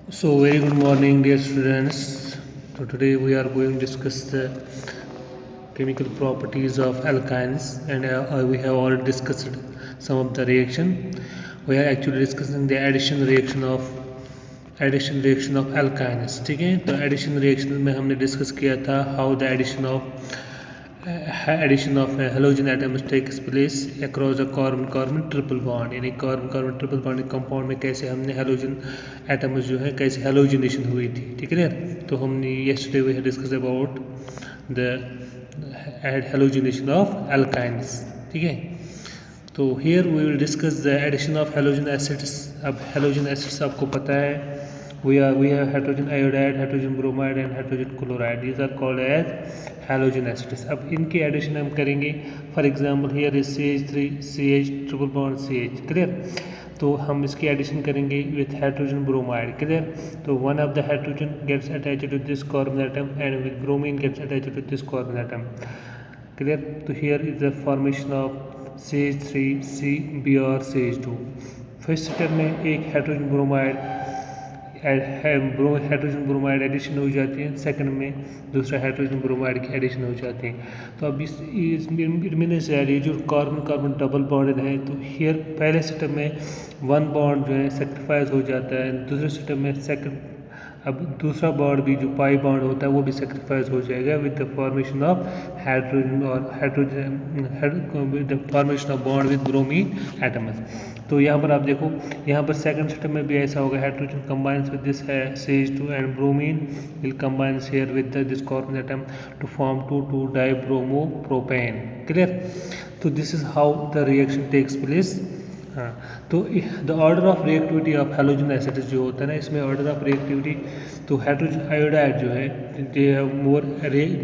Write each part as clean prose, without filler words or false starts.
So very good morning dear students. So today we are going to discuss the chemical properties of alkynes and we have already discussed some of the reaction. We are actually discussing the addition reaction of alkynes. ठीक है, तो addition reaction में हमने discuss किया था how the addition of halogen atoms takes place across a carbon carbon triple bond, यानी carbon carbon triple bond compound में कैसे हमने हेलोजन एटम्स जो है कैसे हेलोजनेशन हुई थी। ठीक है, तो हमने yesterday we had discussed about the halogenation of alkynes। ठीक है, तो here we will discuss the addition of halogen acids। अब halogen acids आपको पता है we have hydrogen iodide, hydrogen bromide and hydrogen chloride, these are called as halogen acids। अब इनके addition हम करेंगे, for example here is CH3 CH triple bond CH, clear. तो हम इसकी एडिशन करेंगे विथ हाइड्रोजन ब्रोमाइड, क्लियर। तो one of the hydrogen gets attached to this carbon atom and with bromine gets attached to this carbon atom, clear. तो here is the formation of CH3 CBr CH2। First step में एक hydrogen bromide hydrogen bromide addition हो जाती है, second में दूसरा hydrogen bromide की addition हो जाती है। तो अब इस ये जो कार्बन कार्बन डबल बॉन्ड है, तो हियर पहले स्टेप में वन बॉन्ड जो है सेक्रीफाइस हो जाता है, दूसरे स्टेप में सेकंड अब दूसरा बॉन्ड भी जो पाई बॉन्ड होता है वो भी सेक्रीफाइस हो जाएगा with the formation of hydrogen और with the formation of bond with bromine atoms. तो यहाँ पर आप देखो, यहाँ पर सेकंड स्टेप में भी ऐसा होगा, hydrogen combines with this CH2 and bromine will combines here with this carbon atom to form 2,2 dibromo propane, clear. तो this is how the reaction takes place. हाँ, तो the order of reactivity of halogen acids जो होता है ना, इसमें order of reactivity, तो hydrogen iodide जो है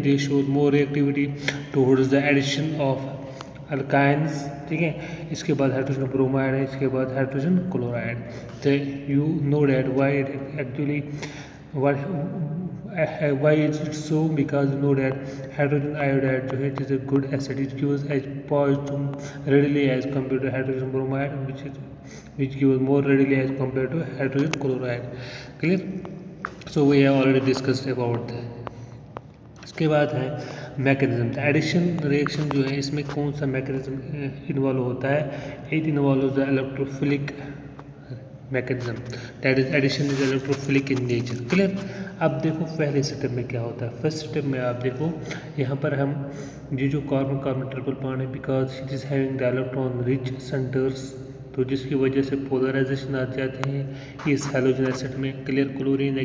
they shows more reactivity towards the addition of alkynes. ठीक है, इसके बाद हाइड्रोजन ब्रोमाइड है, इसके बाद हाइड्रोजन क्लोराइड। तो you know that why it actually why is it so, because you know that hydrogen iodide जो है it is a good acid, it gives as poised readily as compared to hydrogen bromide which gives more readily as compared to hydrogen chloride, clear। so we have already discussed about that। इसके बाद है mechanism. Addition reaction जो है इसमें कौन सा mechanism involve होता है, it involve the electrophilic mechanism, that is addition is electrophilic in nature, clear. अब देखो पहले स्टेप में क्या होता है, फर्स्ट स्टेप में आप देखो यहाँ पर हम ये जो कार्बन कार्बन ट्रिपल बॉन्ड है, because it is having the electron rich centres, तो जिसकी वजह से पोलराइजेशन आ जाते हैं इस हेलोजन एसिड में, clear. Chlorine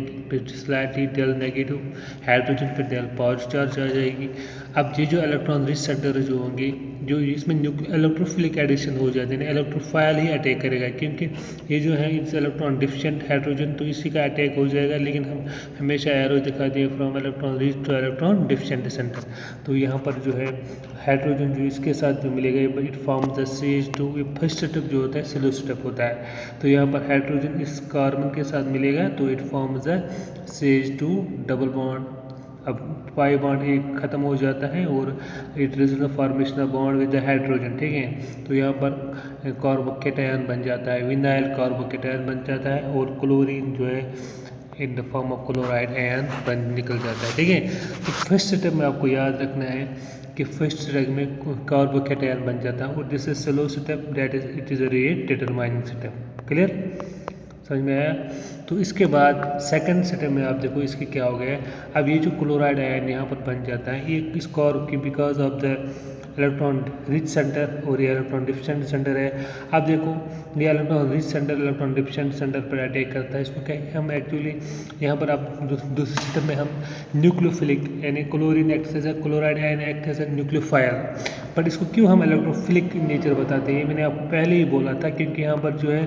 slightly del negative, hydrogen पर डेल पॉजिटिव चार्ज आ जाएगी। अब ये जो इलेक्ट्रॉन रिच सेंटर जो होंगे, जो इसमें इलेक्ट्रोफिलिक एडिशन हो जाते हैं, इलेक्ट्रोफाइल ही अटैक करेगा, क्योंकि ये जो है इट्स इलेक्ट्रॉन डिफिशिएंट हाइड्रोजन, तो इसी का अटैक हो जाएगा। लेकिन हम हमेशा एरो दिखा दिए from electron reach two electron deficient centre, तो यहाँ पर जो है हाइड्रोजन जो इसके साथ जो मिलेगा it form the CH2। First step जो होता है स्लो स्टेप होता है, तो यहाँ पर हाइड्रोजन इस कार्बन के साथ मिलेगा तो it forms the CH2 double bond. अब पाई बॉन्ड एक खत्म हो जाता है और it result the formation of bond with the hydrogen, ठीक है। तो यहाँ पर कार्बोकेटायन बन जाता है, विनाइल कार्बोकेटायन बन जाता है और क्लोरीन जो है in the form of chloride ion बन निकल जाता है, ठीक है। तो फर्स्ट स्टेप में आपको याद रखना है कि फर्स्ट स्टेप में कार्बोकेटायन बन जाता है और this is slow step, that is it is a rate determining step, clear, समझ में आया। तो इसके बाद सेकंड स्टेप में आप देखो इसके क्या हो गया, अब ये जो क्लोराइड आयन यहाँ पर बन जाता है ये इस कार्ब की because of the electron rich centre और ये इलेक्ट्रॉन डिफिशिएंट सेंटर है। अब देखो ये electron rich centre electron deficient centre पर अटैक करता है, इसको क्या हम एक्चुअली यहाँ पर आप दूसरे स्टेप में हम न्यूक्लियोफिलिक यानी chlorine act as chloride ion act as nucleophile, but इसको क्यों हम इलेक्ट्रोफिलिक नेचर बताते हैं, मैंने आपको पहले ही बोला था, क्योंकि यहाँ पर जो है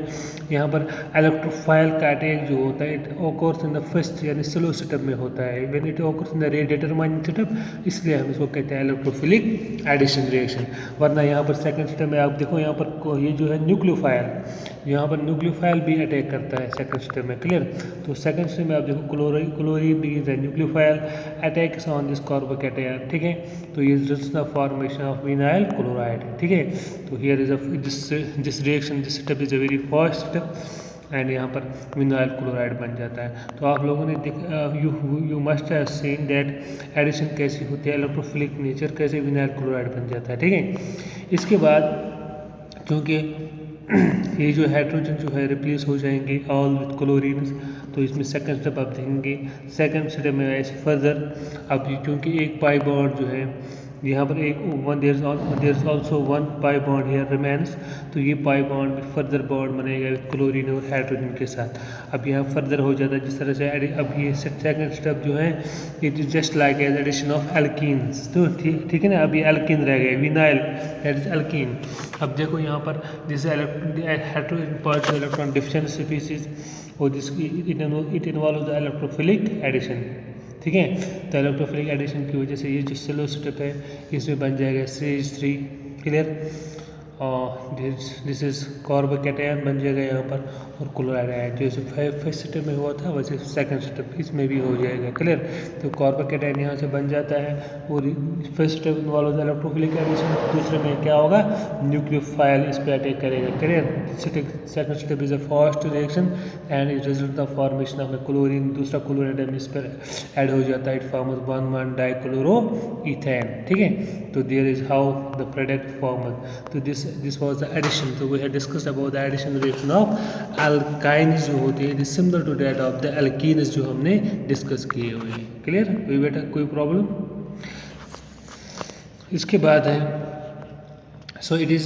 यहाँ पर इलेक्ट्रोफाइल का अटैक जो होता है it occurs in the first यानी स्लो स्टेप में होता है, when it occurs in the rate determining step, इसलिए हम इसको कहते हैं इलेक्ट्रोफिलिक एडिशन रिएक्शन। वरना यहाँ पर सेकंड स्टेप में आप देखो यहाँ पर ये जो है न्यूक्लियोफाइल, यहाँ पर न्यूक्लियोफाइल भी अटैक करता है सेकंड स्टेप में, क्लियर। तो सेकंड स्टेप में आप देखो क्लोरीन भी is nucleophile attacks on this carbocation, ठीक है। तो ये just the formation of vinyl chloride, ठीक है। तो here is this reaction this step is a very fast step and यहाँ पर विनाइल क्लोराइड बन जाता है। तो आप लोगों ने you must have seen that addition कैसी होती है, इलेक्ट्रोफिलिक नेचर कैसे विनाइल क्लोराइड बन जाता है, ठीक है। इसके बाद क्योंकि ये जो हाइड्रोजन जो है रिप्लेस हो जाएंगे ऑल विथ क्लोरीन, तो इसमें सेकंड स्टेप आप देखेंगे। सेकंड स्टेप में ऐसे फर्दर अब क्योंकि एक पाई बॉन्ड जो है यहाँ पर एक there is also one pi bond here remains, तो ये पाई बॉन्ड फर्दर बॉन्ड बनेगा विथ क्लोरीन और हाइड्रोजन के साथ। अब यहाँ फर्दर हो जाता है जिस तरह से अब ये सेकंड स्टेप जो है it is just like as addition of alkenes. तो ठीक है ना, अब ये एल्कीन रह गए, विनाइल दैट इज एल्कीन। अब देखो यहाँ पर जैसे hydrogen part electron deficient species और जिसकी it involve the electrophilic addition, ठीक है। तो इलेक्ट्रोफिलिक एडिशन की वजह से ये जो स्लो स्टेप है इसमें बन जाएगा CH3, क्लियर। और दिस इज कार्बोकैटायन बन जाएगा यहाँ पर, और क्लोराइड आयन जैसे फर्स्ट स्टेप में हुआ था वैसे सेकंड स्टेप इसमें भी हो जाएगा, क्लियर। तो कार्बोकैटायन यहाँ से बन जाता है और फर्स्ट स्टेप इन्वॉल्व होता है इलेक्ट्रोफिलिक एडिशन, दूसरे में क्या होगा न्यूक्लियोफाइल इस पर अटैक करेगा, clear. Second step is a fast reaction and it result the formation of chlorine, दूसरा क्लोराइड आयन इस पर ऐड हो जाता है, इट फॉर्म्स 1,1 डाइक्लोरोइथेन, ठीक है। तो there is how the product forms. तो दिस वाज द एडिशन। तो we have discussed about the addition reaction of alkynes जो होती है, it is similar to that of the alkenes जो हमने डिस्कस किए हुए हैं, क्लियर। कोई बेटा कोई प्रॉब्लम? इसके बाद है so it is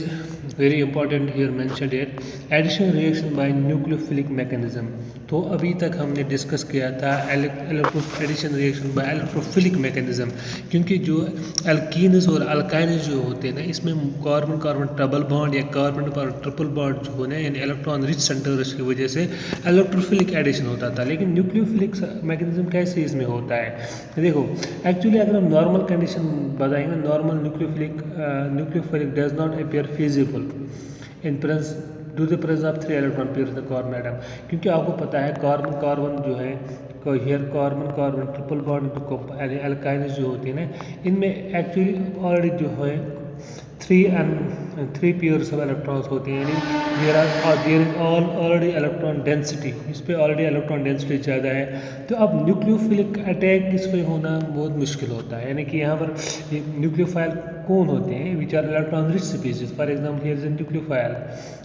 very important here mentioned here addition reaction by nucleophilic mechanism। तो अभी तक हमने डिस्कस किया था addition reaction by electrophilic mechanism, क्योंकि जो एल्कीन्स और अल्काइन्स जो होते हैं ना इसमें कार्बन कार्बन डबल बॉन्ड या कार्बन ट्रिपल बॉन्ड जो होना है यानी इलेक्ट्रॉन रिच सेंटर्स की वजह से इलेक्ट्रोफिलिक एडिशन होता था। लेकिन न्यूक्लियोफिलिक मैकेनिज्म कैसे इसमें होता है, देखो एक्चुअली अगर हम नॉर्मल कंडीशन बताएंगे, normal nucleophilic does not appear feasible in presence due to the presence of 3 electron pairs in the carbon atom। क्योंकि आपको पता है कार्बन कार्बन जो है here carbon carbon triple bond alkynes जो होती है ना इनमें एक्चुअली ऑलरेडी जो है 3 पेयर्स ऑफ इलेक्ट्रॉन्स होते हैं, यानी there is already electron density, इस पर ऑलरेडी इलेक्ट्रॉन डेंसिटी ज़्यादा है। तो अब न्यूक्लियोफिलिक अटैक इस पर होना बहुत मुश्किल होता है, यानी कि यहाँ पर न्यूक्लियोफाइल कौन होते हैं, which are electron rich species. For example here is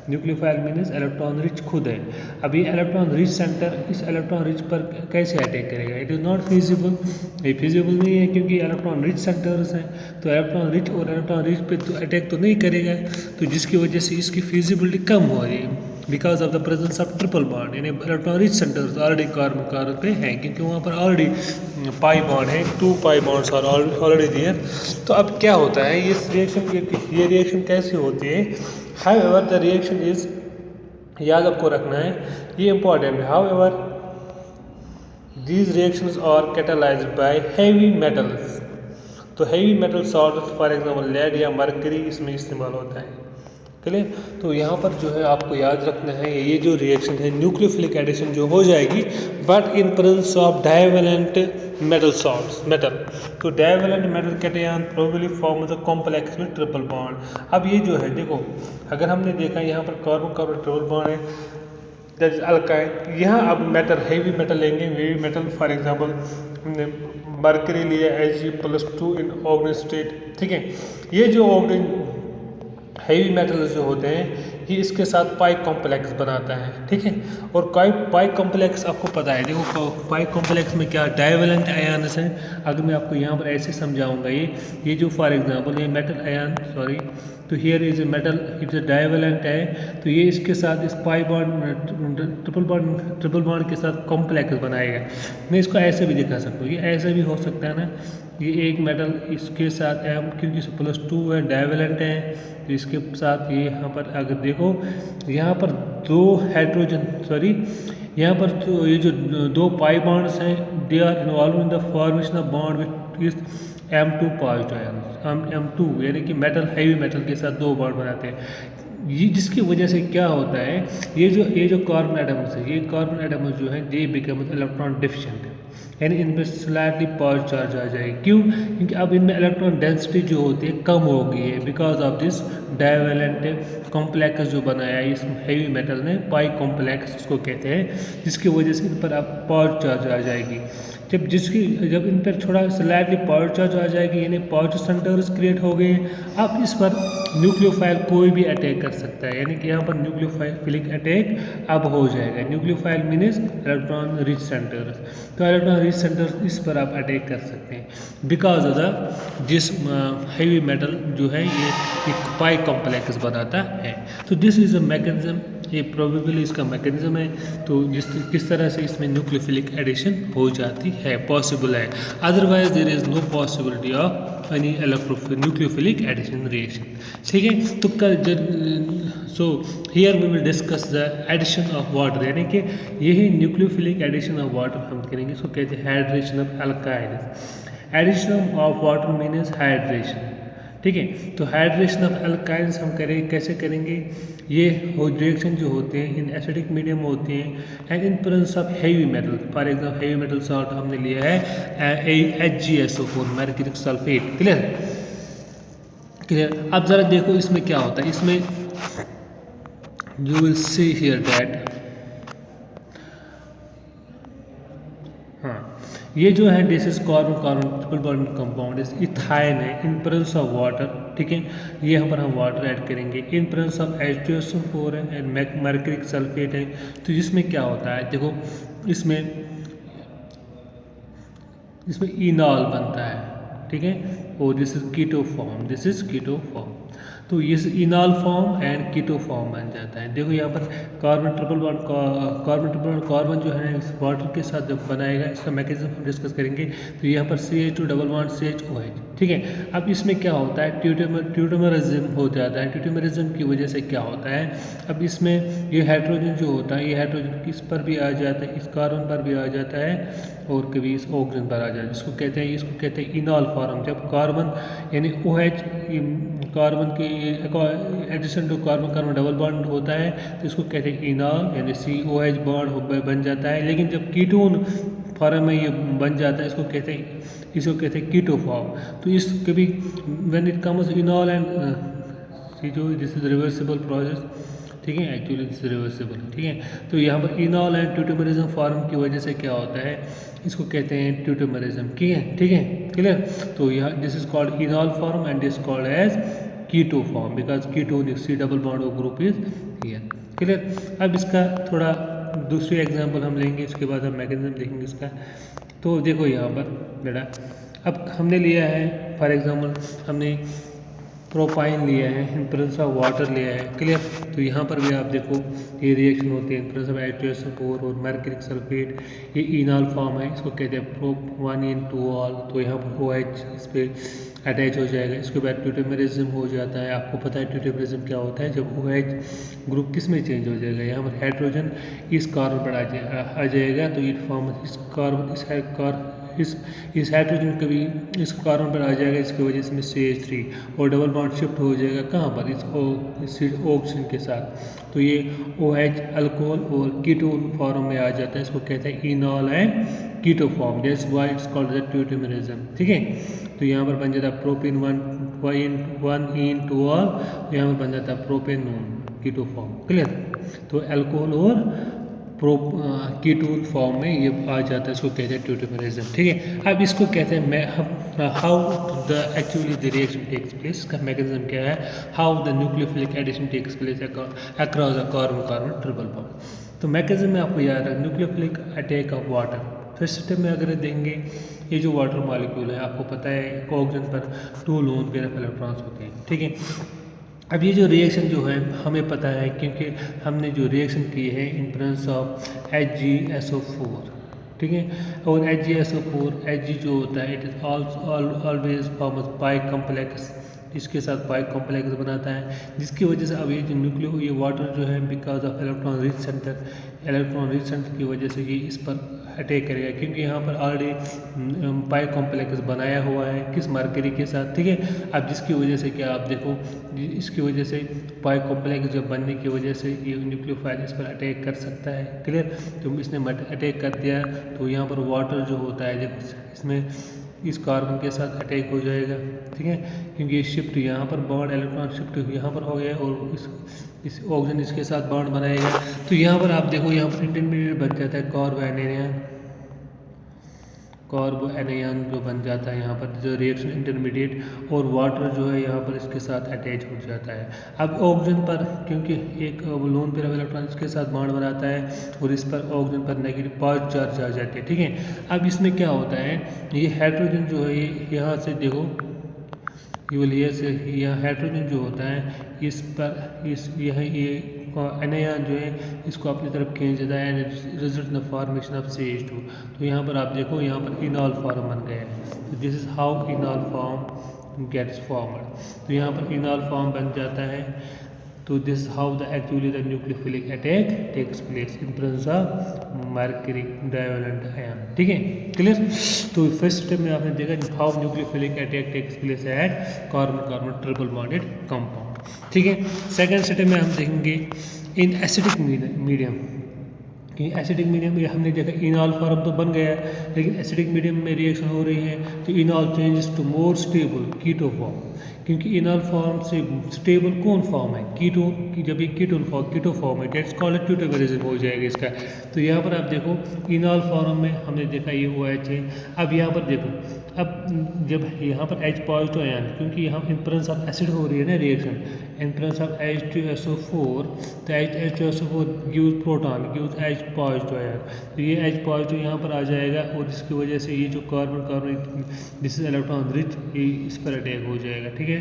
nucleophile means electron rich खुद है। अब ये इलेक्ट्रॉन रिच सेंटर इस इलेक्ट्रॉन रिच पर कैसे अटैक करेगा, इट इज़ नॉट फिजिबल, ये फिजिबल नहीं है क्योंकि इलेक्ट्रॉन रिच सेंटर्स हैं। तो इलेक्ट्रॉन रिच और इलेक्ट्रॉन रिच पे तो अटैक तो नहीं करेगा, तो जिसकी वजह से इसकी फिजिबिलिटी कम हो रही है because of the presence of triple bond, यानी electron rich centres already carbon पे हैं, क्योंकि वहाँ पर ऑलरेडी पाई बॉन्ड है, 2 pi bonds are already there. तो अब क्या होता है ये रिएक्शन कैसे होती है, हाउएवर द रिएक्शन इज, याद आपको रखना है ये इंपॉर्टेंट है, however these reactions are catalyzed by heavy metals। तो heavy metal salts for example lead या मरकरी इसमें इस्तेमाल होता है, क्लियर। तो यहाँ पर जो है आपको याद रखना है ये जो रिएक्शन है न्यूक्लियोफिलिक एडिशन जो हो जाएगी but in presence of divalent metal salts metal. तो divalent metal cation probably forms a complex with triple bond. अब ये जो है देखो अगर हमने देखा यहाँ पर कार्बन कार्बन ट्रिपल बॉन्ड है दैट इज अल्काइन। यहाँ अब मेटल हेवी मेटल लेंगे, हेवी मेटल फॉर एग्जांपल हमने मरकरी लिया Ag+2 इन ऑर्गेनिक स्टेट, ठीक है। ये जो हेवी मेटल्स जो होते हैं ये इसके साथ पाई कॉम्प्लेक्स बनाता है, ठीक है। और पाई कॉम्प्लेक्स आपको पता है, देखो पाई कॉम्प्लेक्स में क्या डाइवेलेंट आयन्स हैं। अगर मैं आपको यहाँ पर ऐसे समझाऊंगा ये जो फॉर एग्जांपल ये मेटल आयन सॉरी तो here is a metal it's a divalent है, तो ये इसके साथ इस पाई बॉन्ड ट्रिपल बॉन्ड के साथ कॉम्प्लेक्स बनाएगा। मैं इसको ऐसे भी दिखा सकता हूँ, ये ऐसे भी हो सकता है ना, ये एक मेटल इसके साथ M क्योंकि +2 है डाइवेलेंट है, तो इसके साथ ये यहाँ पर अगर देखो यहाँ पर 2 हाइड्रोजन सॉरी यहाँ पर तो ये जो 2 पाई बॉन्ड्स हैं they are involve in the formation of bond with M2 positive ion, M2 यानी कि मेटल हेवी मेटल के साथ 2 बॉन्ड बनाते हैं। ये जिसकी वजह से क्या होता है ये जो कार्बन एटम्स है ये कार्बन एटम्स जो है दे बिकम इलेक्ट्रॉन डिफिशिएंट, यानी इनमें स्लाइटली पॉजिटिव चार्ज आ जाएगी। क्यों? क्योंकि अब इनमें इलेक्ट्रॉन डेंसिटी जो होती है कम हो गई है because of this divalent complex जो बनाया है इस हेवी मेटल ने, पाई कॉम्प्लेक्स इसको कहते हैं, जिसकी वजह से इन पर आप पॉजिटिव चार्ज आ जाएगी। जब इन पर थोड़ा स्लाइटली पॉजिटिव चार्ज आ जाएगी, यानी पॉजिटिव सेंटर्स क्रिएट हो गए, अब इस पर न्यूक्लियोफाइल कोई भी अटैक कर सकता है, यानी कि यहाँ पर न्यूक्लियोफिलिक अटैक अब हो जाएगा। Nucleophile means electron rich centres, तो इलेक्ट्रॉन रिच सेंटर्स इस पर आप अटैक कर सकते हैं because of the this heavy metal जो है ये एक पाई कॉम्प्लेक्स बनाता है। तो दिस इज अ मैकेनिज्म, ये प्रोबेबली इसका मैकेनिज्म है। तो किस तरह से इसमें न्यूक्लियोफिलिक एडिशन हो जाती है, पॉसिबल है, otherwise there is no possibility of any nucleophilic addition reaction. ठीक है, तो so here we will discuss the addition of water, यानी कि यही न्यूक्लियोफिलिक एडिशन ऑफ वाटर हम करेंगे, इसको कहते हैं hydration of alkyds. Addition of water means hydration. ठीक है, तो हाइड्रेशन ऑफ अल्काइंस हम कैसे करेंगे, ये रिएक्शन जो होते हैं इन एसिडिक मीडियम होते हैं and in presence of heavy metal, for example heavy metal salt हमने लिया है HgSO4 मैर्क्यूरिक सल्फेट। क्लियर। अब ज़रा देखो इसमें क्या होता है, इसमें you will see here that, हाँ, ये जो है this is carbon triple bond compound is ethyne है इन प्रेजेंस ऑफ वाटर। ठीक है, ये यहाँ पर हम वाटर ऐड करेंगे, इन प्रेजेंस ऑफ H2SO4 है एंड मैर्क्यूरिक सल्फेट है। तो इसमें क्या होता है, देखो इसमें इनॉल बनता है। ठीक है, और दिस इज कीटो फॉर्म, तो ये enol form and keto form बन जाता है। देखो यहाँ पर कार्बन ट्रिपल बॉन्ड कार्बन जो है इस वाटर के साथ जब बनाएगा, इसका मैकेनिज्म हम डिस्कस करेंगे। तो यहाँ पर CH2 डबल बॉन्ड CHOH। ठीक है, अब इसमें क्या होता है, ट्यूटोमरिज्म हो जाता है। ट्यूटोमरिज्म की वजह से क्या होता है, अब इसमें ये हाइड्रोजन जो होता है, ये हाइड्रोजन किस पर भी आ जाता है, इस कार्बन पर भी आ जाता है और कभी इस ऑक्सीजन पर आ जाता है, इसको कहते हैं इनॉल फॉर्म। जब कार्बन यानी OH कार्बन के addition to carbon double bond होता है तो इसको कहते हैं इनॉल, यानी COH बॉन्ड बन जाता है। लेकिन जब कीटोन फॉर्म में ये बन जाता है, इसको कहते हैं कीटो फॉर्म। तो इस कभी when it comes इनॉल and this is reversible process. ठीक है, एक्चुअली दिस इज रिवर्सिबल। ठीक है, तो यहाँ पर इनॉल एंड ट्यूटोमरिज्म फॉर्म की वजह से क्या होता है, इसको कहते हैं ट्यूटोमरिज्म। ठीक है, क्लियर। तो यहाँ this is called enol form and this called as keto form because ketone C double bond group is here. Clear. अब इसका थोड़ा दूसरी एग्जांपल हम लेंगे, इसके बाद हम मैकेनिज्म देखेंगे इसका। तो देखो यहाँ पर बेटा, अब हमने लिया है फॉर एग्जांपल हमने प्रोपाइन लिया है इन प्रेजेंस ऑफ वाटर लिया है। क्लियर। तो यहाँ पर भी आप देखो ये रिएक्शन होती है इन प्रेजेंस ऑफ H2SO4 और मैर्क्यूरिक सल्फेट, ये इनॉल फॉर्म है, इसको कहते हैं Prop1N2ol। तो यहाँ पर OH इस पर अटैच हो जाएगा। इसके बाद ट्यूटोमरिज्म हो जाता है। आपको पता है ट्यूटोमरिज्म क्या होता है, जब OH ग्रुप किस में चेंज हो जाएगा, यहाँ पर हाइड्रोजन इस कार्बन पर आ जाएगा, तो इट फॉर्म इस कार्बन इस हाइड्रोजन कभी इस कार्बन पर आ जाएगा, इसकी वजह से CH3 और डबल बॉन्ड शिफ्ट हो जाएगा कहाँ पर, इस ऑक्सीजन के साथ। तो ये OH अल्कोहल और कीटोन फॉर्म में आ जाता है, इसको कहते हैं enol and keto form. That's why it's called the tautomerism. ठीक है, तो यहाँ पर बन जाता है प्रोपेन 1N2ol, यहाँ पर बन जाता है प्रोपेनोन कीटो फॉर्म। क्लियर। तो अल्कोहल और कीटोन फॉर्म में ये आ जाता है, इसको कहते हैं ट्यूटोमरिज्म। ठीक है, अब इसको कहते हैं how the actually the reaction takes place, इसका मैकेनिज्म क्या है, how the nucleophilic addition takes place across the carbon triple bond. तो मैकेनिज्म में आपको याद है nucleophilic attack of water. First step में अगर देखेंगे, ये जो वाटर मॉलिक्यूल है आपको पता है ऑक्सीजन पर 2 लोन पेयर ऑफ इलेक्ट्रॉन्स होते हैं। ठीक है, अब ये जो रिएक्शन जो है हमें पता है क्योंकि हमने जो रिएक्शन की है इन प्रेजेंस ऑफ HgSO4। ठीक है, और Hg जो होता है it is always forms pi complex, इसके साथ पाई कॉम्प्लेक्स बनाता है, जिसकी वजह से अब ये जो ये वाटर जो है because of electron rich centre की वजह से ये इस पर अटैक करेगा, क्योंकि यहाँ पर ऑलरेडी पाई कॉम्प्लेक्स बनाया हुआ है किस मरकरी के साथ। ठीक है, अब जिसकी वजह से क्या आप देखो, इसकी वजह से पाई कॉम्प्लेक्स जब बनने की वजह से ये न्यूक्लियोफाइल इस पर अटैक कर सकता है। क्लियर। तो इसने अटैक कर दिया तो यहाँ पर वाटर जो होता है, जब इसमें इस कार्बन के साथ अटैक हो जाएगा, ठीक है, क्योंकि ये शिफ्ट यहाँ पर बॉन्ड इलेक्ट्रॉन शिफ्ट यहाँ पर हो गया और इस ऑक्सीजन इसके साथ बॉन्ड बनाएगा। तो यहाँ पर आप देखो यहाँ पर इंटरमीडिएट बन जाता है कार्बो एनायन जो बन जाता है यहाँ पर जो रिएक्शन इंटरमीडिएट, और वाटर जो है यहाँ पर इसके साथ अटैच हो जाता है। अब ऑक्सीजन पर क्योंकि एक लोन पेयर ऑफ इलेक्ट्रॉन इसके साथ बॉन्ड बनाता है और इस पर ऑक्सीजन पर नेगेटिव पॉजिटिव चार्ज आ जाते हैं, ठीक है। अब इसमें क्या होता है, ये हाइड्रोजन जो है ये यहाँ से देखो ये से यहाँ हाइड्रोजन जो होता है इस पर ये एनायन जो है इसको अपनी तरफ खींच देता है and result in the formation of CH2। तो यहाँ पर आप देखो यहाँ पर इनॉल फॉर्म बन गया है। तो this is how enol form gets formed. तो यहाँ पर इनॉल फॉर्म बन जाता है। तो this is how the actually the nucleophilic attack takes place in presence of mercury divalent ion, ठीक है, क्लियर। तो फर्स्ट स्टेप में आपने देखा how nucleophilic attack takes place at carbon carbon triple bonded compound, ठीक है। सेकंड स्टेप में हम देखेंगे इन एसिडिक मीडियम। कि एसिडिक मीडियम में हमने देखा इनॉल फॉर्म तो बन गया है, लेकिन एसिडिक मीडियम में रिएक्शन हो रही है तो enol changes to more stable keto form, क्योंकि इनॉल फॉर्म से स्टेबल कौन फॉर्म है, कीटो की, जब ये कीटो फॉर्म है डेट्स कॉल्ड क्यूटोवेरिज्म हो जाएगा इसका। तो यहाँ पर आप देखो इनॉल फॉर्म में हमने देखा ये OH है। अब यहाँ पर देखो, अब जब यहाँ पर H पॉजिटिव आयन, क्योंकि यहाँ इन प्रेजेंस ऑफ एसिड हो रही है ना reaction, in presence of H2SO4, तो H2SO4 gives proton gives H positive ion. तो ये H पॉजिटिव यहाँ पर आ जाएगा और जिसकी वजह से ये जो carbon this is electron rich, ये इस पर अटैक हो जाएगा, ठीक है,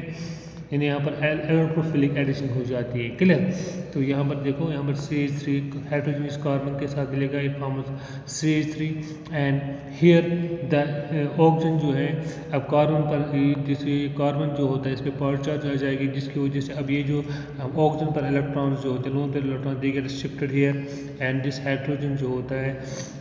यानी यहाँ पर इलेक्ट्रोफिलिक एडिशन हो जाती है, क्लियर। तो यहाँ पर देखो यहाँ पर CH3 हाइड्रोजन इस कार्बन के साथ मिलेगा, it forms CH3 and here the oxygen जो है अब कार्बन पर जैसे कार्बन जो होता है इस पर पॉजिटिव चार्ज आ जाएगी, जिसकी वजह से अब ये जो ऑक्सीजन पर इलेक्ट्रॉन्स जो होते हैं lone pair electron they get shifted here and this hydrogen जो होता है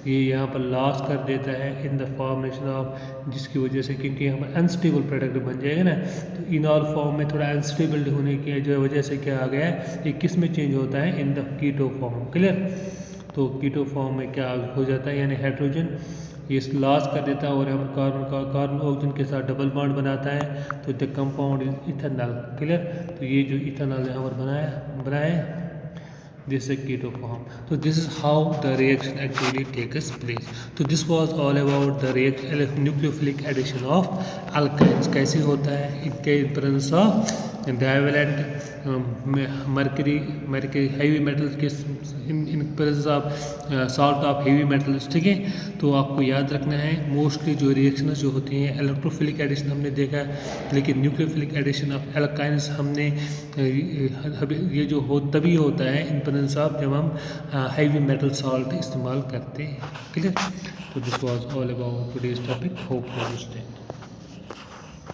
ये यहाँ पर लॉस कर देता है इन द फॉर्मेशन ऑफ, जिसकी वजह से क्योंकि यहाँ पर अनस्टेबल प्रोडक्ट बन जाएगा ना, तो इनॉल फॉर्म में थोड़ा अनस्टेबल होने की जो वजह से क्या आ गया है, ये किस में चेंज होता है, in the keto form, clear. तो कीटो फॉर्म में क्या हो जाता है, यानी हाइड्रोजन ये लॉस कर देता है और हम कार्बन ऑक्सीजन के साथ डबल बॉन्ड बनाता है, तो the compound is ethanol, clear. तो ये जो इथेनॉल यहाँ पर बना है this is a keto form. So this is how the reaction actually takes place. So this was all about the nucleophilic addition of alkynes. कैसे होता है इनके presence of divalent mercury heavy metals के in presence of salt of heavy metals, ठीक है। तो आपको याद रखना है मोस्टली जो रिएक्शन जो होती हैं इलेक्ट्रोफिलिक एडिशन हमने देखा, लेकिन न्यूक्लियोफिलिक एडिशन ऑफ एल्काइंस हमने ये जो तभी होता है इन प्रेजेंस ऑफ जब हम हेवी मेटल सॉल्ट इस्तेमाल करते हैं, क्लियर। तो this was all about today's topic, hope you understand.